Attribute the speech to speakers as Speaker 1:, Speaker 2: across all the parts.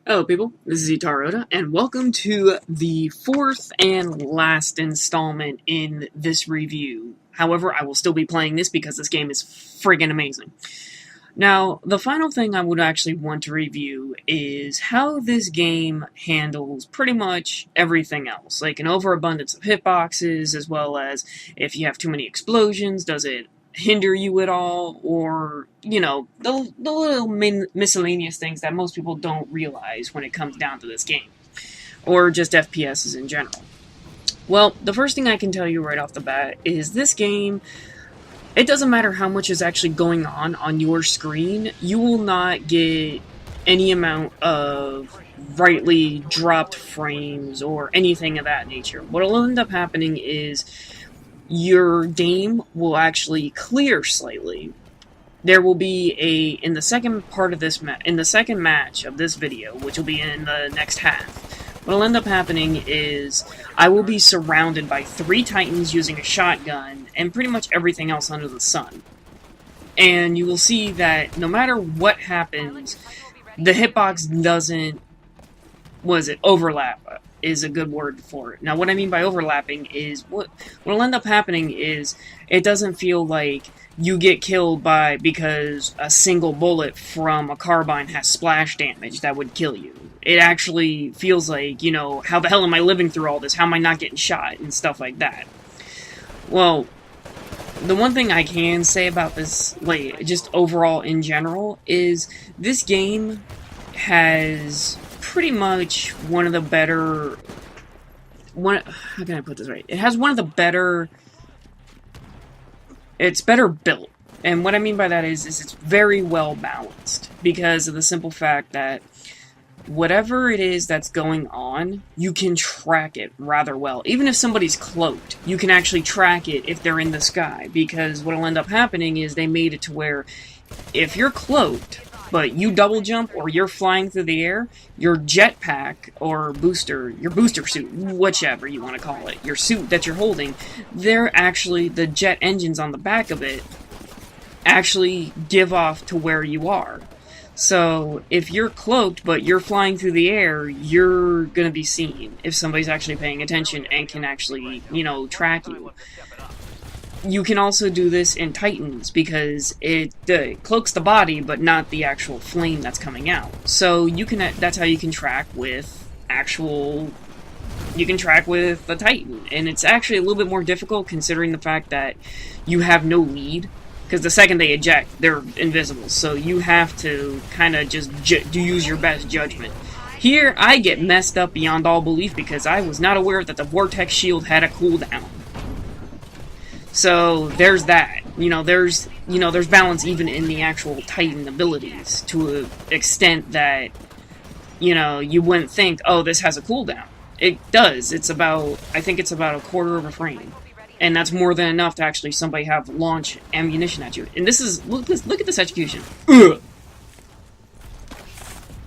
Speaker 1: Hello people, this is Ittarra, and welcome to the fourth and last installment in this review. However, I will still be playing this because this game is friggin' amazing. Now, the final thing I would actually want to review is how this game handles pretty much everything else, like an overabundance of hitboxes, as well as if you have too many explosions, does it hinder you at all, or, the little miscellaneous things that most people don't realize when it comes down to this game, or just FPSs in general. Well, the first thing I can tell you right off the bat is this game, it doesn't matter how much is actually going on your screen, you will not get any amount of rightly dropped frames or anything of that nature. What will end up happening is your game will actually clear slightly. There will be in the second part of this in the second match of this video, which will be in the next half, what'll end up happening is I will be surrounded by 3 Titans using a shotgun and pretty much everything else under the sun. And you will see that no matter what happens, the hitbox doesn't, overlap is a good word for it. Now, what I mean by overlapping is what'll end up happening is it doesn't feel like you get killed because a single bullet from a carbine has splash damage that would kill you. It actually feels like, how the hell am I living through all this? How am I not getting shot? And stuff like that. Well, the one thing I can say about this, just overall in general, is this game has pretty much one of the better... how can I put this right? It has one of the better... It's better built. And what I mean by that is it's very well balanced. Because of the simple fact that whatever it is that's going on, you can track it rather well. Even if somebody's cloaked, you can actually track it if they're in the sky. Because what'll end up happening is they made it to where if you're cloaked, but you double jump or you're flying through the air, your jetpack or your booster suit, whichever you want to call it, your suit that you're holding, they're actually, the jet engines on the back of it actually give off to where you are. So if you're cloaked but you're flying through the air, you're going to be seen if somebody's actually paying attention and can actually, track you. You can also do this in Titans because it cloaks the body, but not the actual flame that's coming out. So that's how you can track with the Titan. And it's actually a little bit more difficult considering the fact that you have no lead. Because the second they eject, they're invisible. So you have to kind of just use your best judgment. Here, I get messed up beyond all belief because I was not aware that the Vortex Shield had a cooldown. So there's that. There's balance even in the actual Titan abilities to an extent that, you wouldn't think, oh, this has a cooldown. It does. I think it's about a quarter of a frame. And that's more than enough to actually somebody have launch ammunition at you. And this is, look at this execution. Ugh.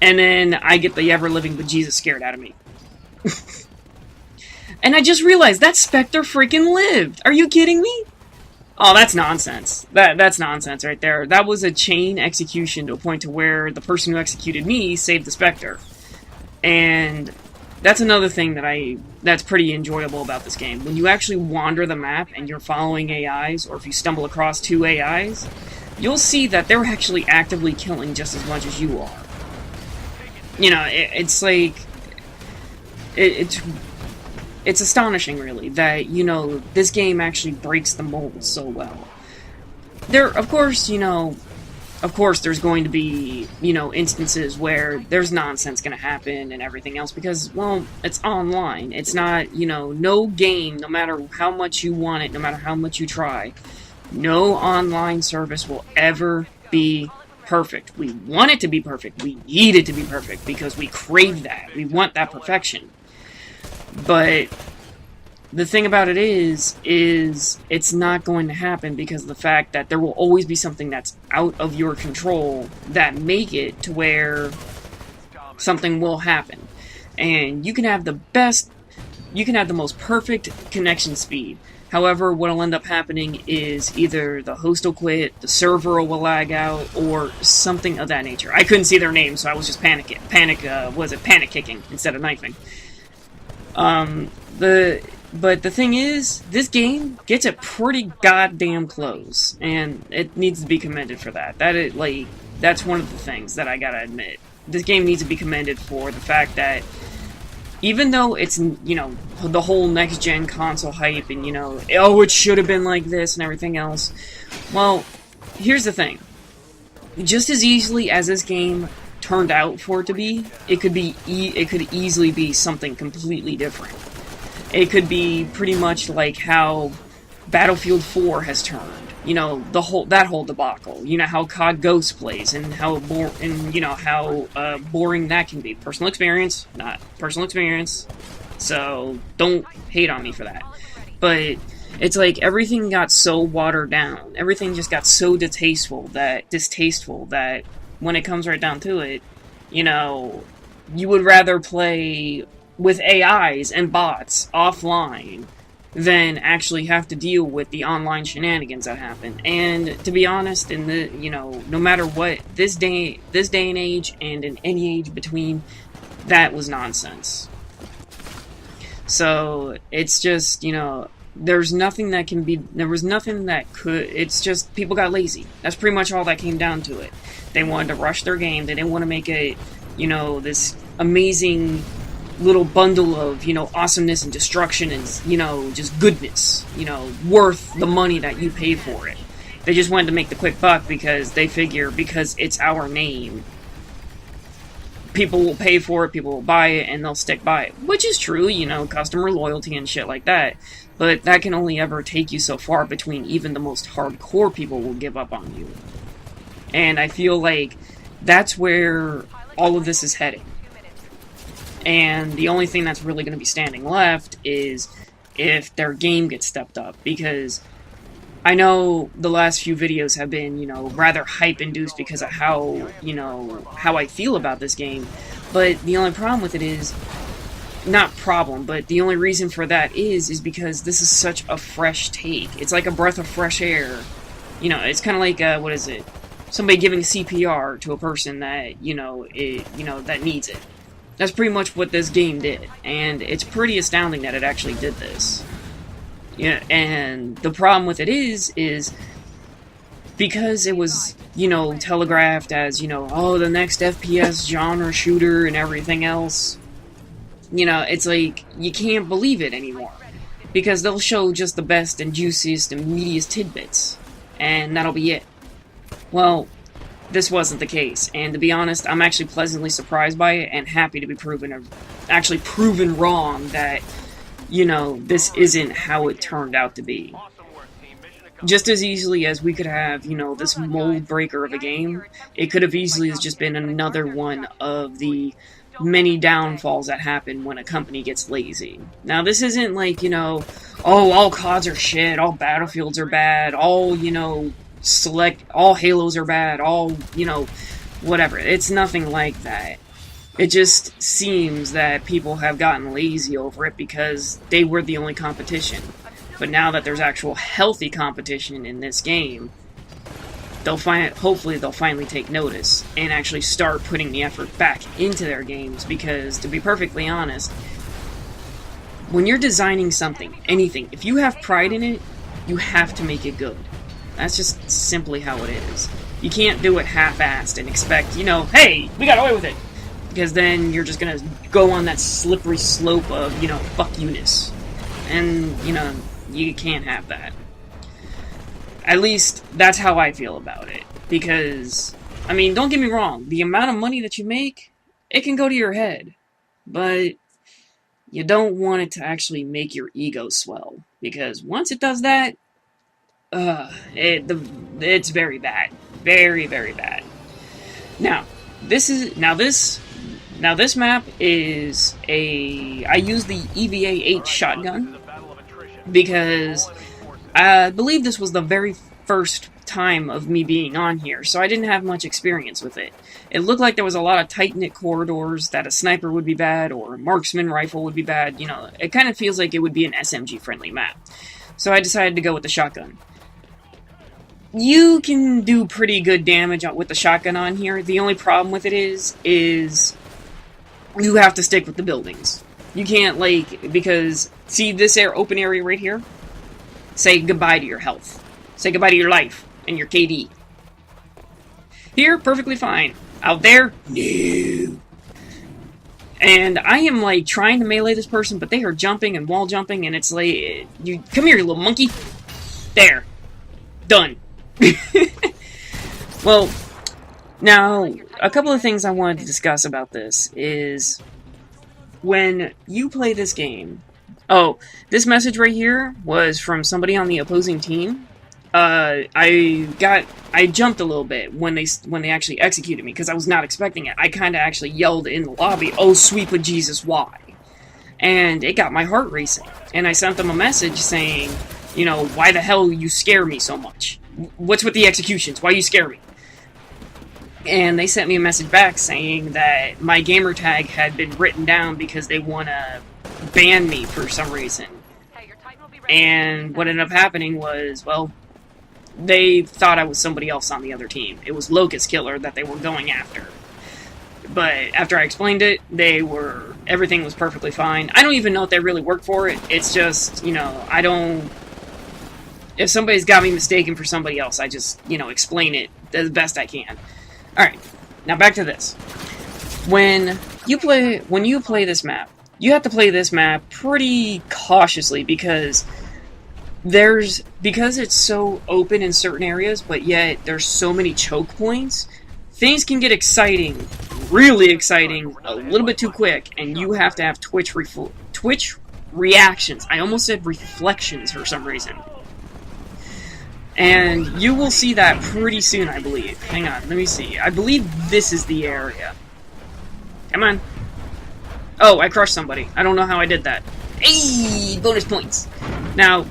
Speaker 1: And then I get the ever-living bejesus scared out of me. And I just realized that Spectre freaking lived. Are you kidding me? Oh, that's nonsense. That's nonsense right there. That was a chain execution to a point to where the person who executed me saved the Spectre. And that's another thing that's pretty enjoyable about this game. When you actually wander the map and you're following AIs, or if you stumble across 2 AIs, you'll see that they're actually actively killing just as much as you are. It's like... It's astonishing, really, that, this game actually breaks the mold so well. Of course, there's going to be, instances where there's nonsense going to happen and everything else because, well, it's online. It's not, no game, no matter how much you want it, no matter how much you try, no online service will ever be perfect. We want it to be perfect. We need it to be perfect because we crave that. We want that perfection. But the thing about it is it's not going to happen because of the fact that there will always be something that's out of your control that make it to where something will happen. And you can have the most perfect connection speed. However, what'll end up happening is either the host will quit, the server will lag out, or something of that nature. I couldn't see their names, so I was just panic kicking instead of knifing. But the thing is, this game gets it pretty goddamn close, and it needs to be commended for that. That's one of the things that I gotta admit. This game needs to be commended for the fact that even though it's, you know, the whole next-gen console hype and, you know, oh, it should have been like this and everything else, well, here's the thing. Just as easily as this game turned out for it to be, it could easily be something completely different. It could be pretty much like how Battlefield 4 has turned. You know, that whole debacle. You know how COD Ghost plays and how boring that can be. Personal experience, not personal experience. So don't hate on me for that. But it's like everything got so watered down. Everything just got so distasteful that when it comes right down to it, you know, you would rather play with AIs and bots offline than actually have to deal with the online shenanigans that happen. And to be honest, no matter what, this day and age, and in any age between, that was nonsense. So it's just, you know, it's just people got lazy. That's pretty much all that came down to it. They wanted to rush their game. They didn't want to make it, you know, this amazing little bundle of, you know, awesomeness and destruction and, you know, just goodness, you know, worth the money that you pay for it. They just wanted to make the quick buck because they figure because it's our name, people will pay for it, people will buy it, and they'll stick by it. Which is true, you know, customer loyalty and shit like that. But that can only ever take you so far between even the most hardcore people will give up on you. And I feel like that's where all of this is heading. And the only thing that's really going to be standing left is if their game gets stepped up. Because I know the last few videos have been, you know, rather hype-induced because of how, you know, how I feel about this game. But the only problem with it is, not problem, but the only reason for that is because this is such a fresh take. It's like a breath of fresh air. You know, it's kind of like, what is it? Somebody giving CPR to a person that, that needs it. That's pretty much what this game did, and it's pretty astounding that it actually did this. Yeah, and the problem with it is because it was, you know, telegraphed as, you know, oh, the next FPS genre shooter and everything else, you know, it's like, you can't believe it anymore. Because they'll show just the best and juiciest and meatiest tidbits, and that'll be it. Well, this wasn't the case, and to be honest, I'm actually pleasantly surprised by it and happy to be proven wrong that, you know, this isn't how it turned out to be. Just as easily as we could have, you know, this mold breaker of a game, it could have easily just been another one of the many downfalls that happen when a company gets lazy. Now, this isn't like, you know, oh, all CODs are shit, all Battlefields are bad, all, you know, all Halos are bad, all, you know, whatever. It's nothing like that. It just seems that people have gotten lazy over it because they were the only competition. But now that there's actual healthy competition in this game, hopefully they'll finally take notice and actually start putting the effort back into their games, because to be perfectly honest, when you're designing something, anything, if you have pride in it, you have to make it good. That's just simply how it is. You can't do it half-assed and expect, you know, hey, we got away with it. Because then you're just gonna go on that slippery slope of, you know, fuck you-ness. And, you know, you can't have that. At least, that's how I feel about it. Because, I mean, don't get me wrong, the amount of money that you make, it can go to your head. But you don't want it to actually make your ego swell. Because once it does that, it's very bad. Very, very bad. Now, this map is I use the EVA-8 shotgun because I believe this was the very first time of me being on here, so I didn't have much experience with it. It looked like there was a lot of tight-knit corridors, that a sniper would be bad, or a marksman rifle would be bad, you know, it kind of feels like it would be an SMG-friendly map. So I decided to go with the shotgun. You can do pretty good damage with the shotgun on here. The only problem with it is you have to stick with the buildings. You can't, like, because, see this open area right here? Say goodbye to your health. Say goodbye to your life and your KD. Here, perfectly fine. Out there, no. And I am, like, trying to melee this person, but they are jumping and wall jumping, and it's like, you come here, you little monkey. There. Done. Well, now, a couple of things I wanted to discuss about this is when you play this game. Oh, this message right here was from somebody on the opposing team. I jumped a little bit when they actually executed me because I was not expecting it. I kind of actually yelled in the lobby, "Oh, sweet Jesus, why?" And it got my heart racing. And I sent them a message saying, you know, why the hell you scare me so much? What's with the executions? Why you scare me? And they sent me a message back saying that my gamer tag had been written down because they want to ban me for some reason. And what ended up happening was, well, they thought I was somebody else on the other team. It was Locust Killer that they were going after. But after I explained it, everything was perfectly fine. I don't even know if they really work for it. It's just, you know, if somebody's got me mistaken for somebody else, I just, you know, explain it as best I can. Alright, now back to this. When you play this map, you have to play this map pretty cautiously because it's so open in certain areas, but yet there's so many choke points, things can get exciting, really exciting, a little bit too quick, and you have to have Twitch reactions. I almost said reflections for some reason. And you will see that pretty soon, I believe. Hang on, let me see. I believe this is the area. Come on. Oh, I crushed somebody. I don't know how I did that. Hey, bonus points. Now,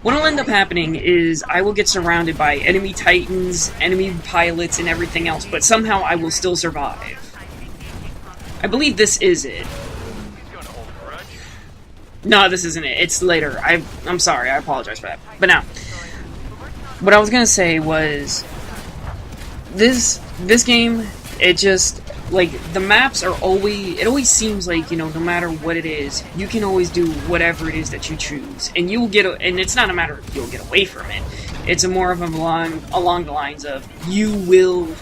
Speaker 1: what will end up happening is I will get surrounded by enemy titans, enemy pilots, and everything else, but somehow I will still survive. I believe this is it. No, this isn't it. It's later. I'm sorry. I apologize for that. But now, what I was gonna say was this game, it just, like, the maps are it always seems like, you know, no matter what it is, you can always do whatever it is that you choose, and you will and it's not a matter of you'll get away from it. It's more of along the lines of you will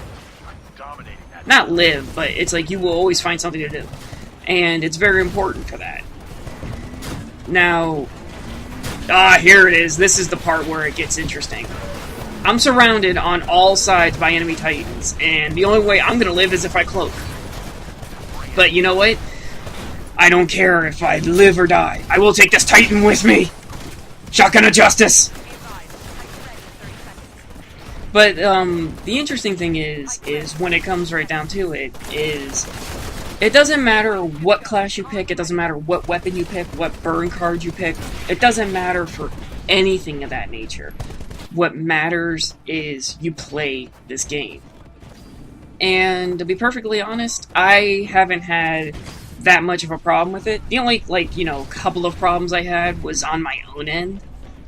Speaker 1: not live, but it's like you will always find something to do, and it's very important for that. Now, here it is. This is the part where it gets interesting. I'm surrounded on all sides by enemy titans, and the only way I'm gonna live is if I cloak. But you know what? I don't care if I live or die. I will take this titan with me! Shotgun of justice! But, the interesting thing is when it comes right down to it, it doesn't matter what class you pick, it doesn't matter what weapon you pick, what burn card you pick, it doesn't matter for anything of that nature. What matters is you play this game. And to be perfectly honest, I haven't had that much of a problem with it. The only, like, you know, couple of problems I had was on my own end.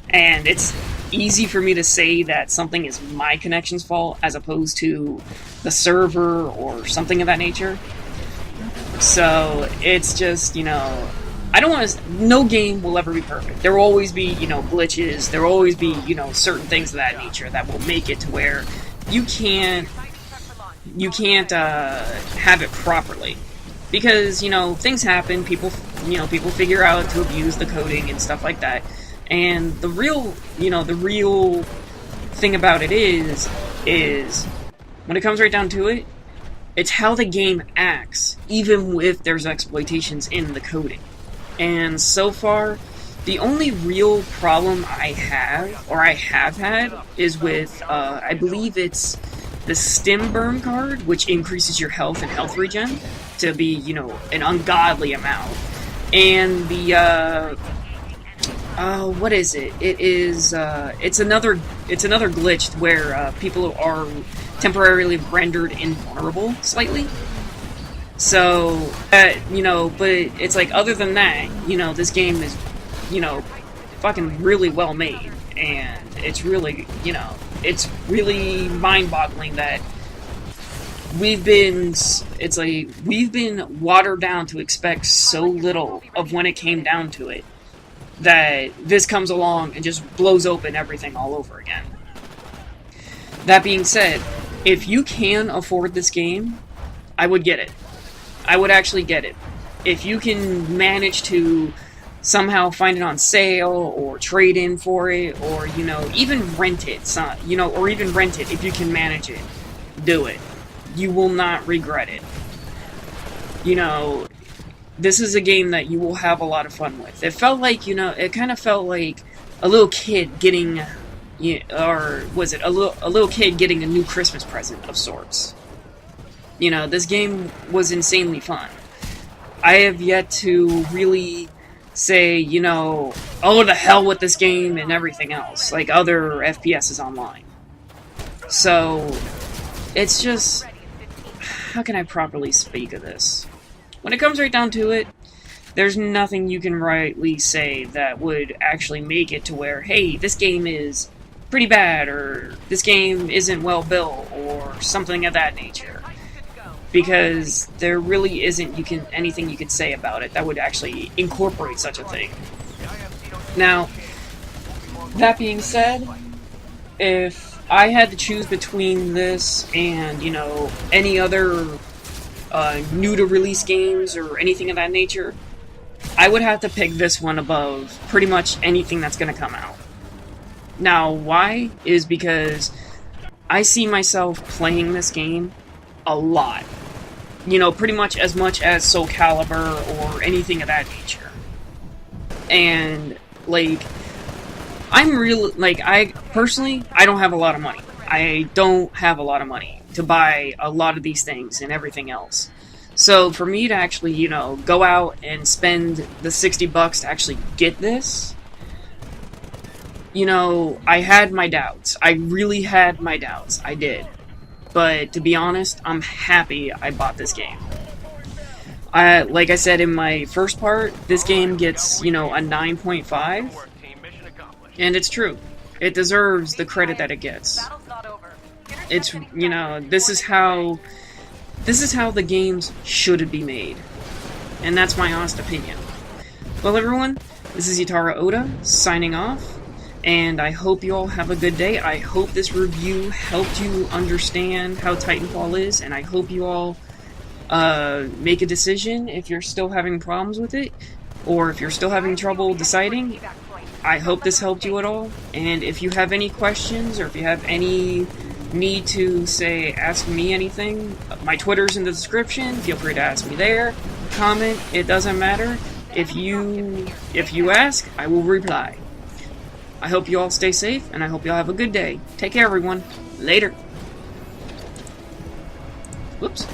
Speaker 1: And it's easy for me to say that something is my connection's fault as opposed to the server or something of that nature. So, it's just, you know, no game will ever be perfect. There will always be, you know, glitches, there will always be, you know, certain things of that nature that will make it to where you can't have it properly. Because, you know, things happen, people figure out to abuse the coding and stuff like that. And the real thing about it is when it comes right down to it, it's how the game acts, even if there's exploitations in the coding. And so far, the only real problem I have had, is with, I believe it's the stim burn card, which increases your health and health regen to be, you know, an ungodly amount. And the, what is it? It is, it's another glitch where, people are temporarily rendered invulnerable, slightly. So, you know, but it's like, other than that, you know, this game is, you know, fucking really well made, and it's really, you know, it's really mind-boggling that we've been watered down to expect so little of when it came down to it, that this comes along and just blows open everything all over again. That being said, if you can afford this game, I would get it. I would actually get it. If you can manage to somehow find it on sale, or trade in for it, or, you know, even rent it, or even rent it if you can manage it, do it. You will not regret it. You know, this is a game that you will have a lot of fun with. It felt like, you know, it kind of felt like a little kid getting, or was it a little kid getting a new Christmas present of sorts. You know, this game was insanely fun. I have yet to really say, you know, oh, the hell with this game and everything else, like other FPSs online. So, it's just, how can I properly speak of this? When it comes right down to it, there's nothing you can rightly say that would actually make it to where, hey, this game is pretty bad, or this game isn't well built, or something of that nature. Because there really isn't anything you could say about it that would actually incorporate such a thing. Now, that being said, if I had to choose between this and, you know, any other new-to-release games or anything of that nature, I would have to pick this one above pretty much anything that's going to come out. Now, why? Is because I see myself playing this game a lot. You know, pretty much as Soul Calibur or anything of that nature. And, like, I don't have a lot of money. I don't have a lot of money to buy a lot of these things and everything else. So, for me to actually, you know, go out and spend the $60 to actually get this, you know, I had my doubts. I really had my doubts. I did. But, to be honest, I'm happy I bought this game. Like I said in my first part, this game gets, you know, a 9.5. And it's true. It deserves the credit that it gets. It's, you know, this is how the games should be made. And that's my honest opinion. Well, everyone, this is Ittarra Oda, signing off. And I hope you all have a good day. I hope this review helped you understand how Titanfall is, and I hope you all make a decision if you're still having problems with it, or if you're still having trouble deciding. I hope this helped you at all, and if you have any questions, or if you have any need to, say, ask me anything, my Twitter's in the description. Feel free to ask me there. Comment, it doesn't matter. If you ask, I will reply. I hope you all stay safe, and I hope you all have a good day. Take care, everyone. Later. Whoops.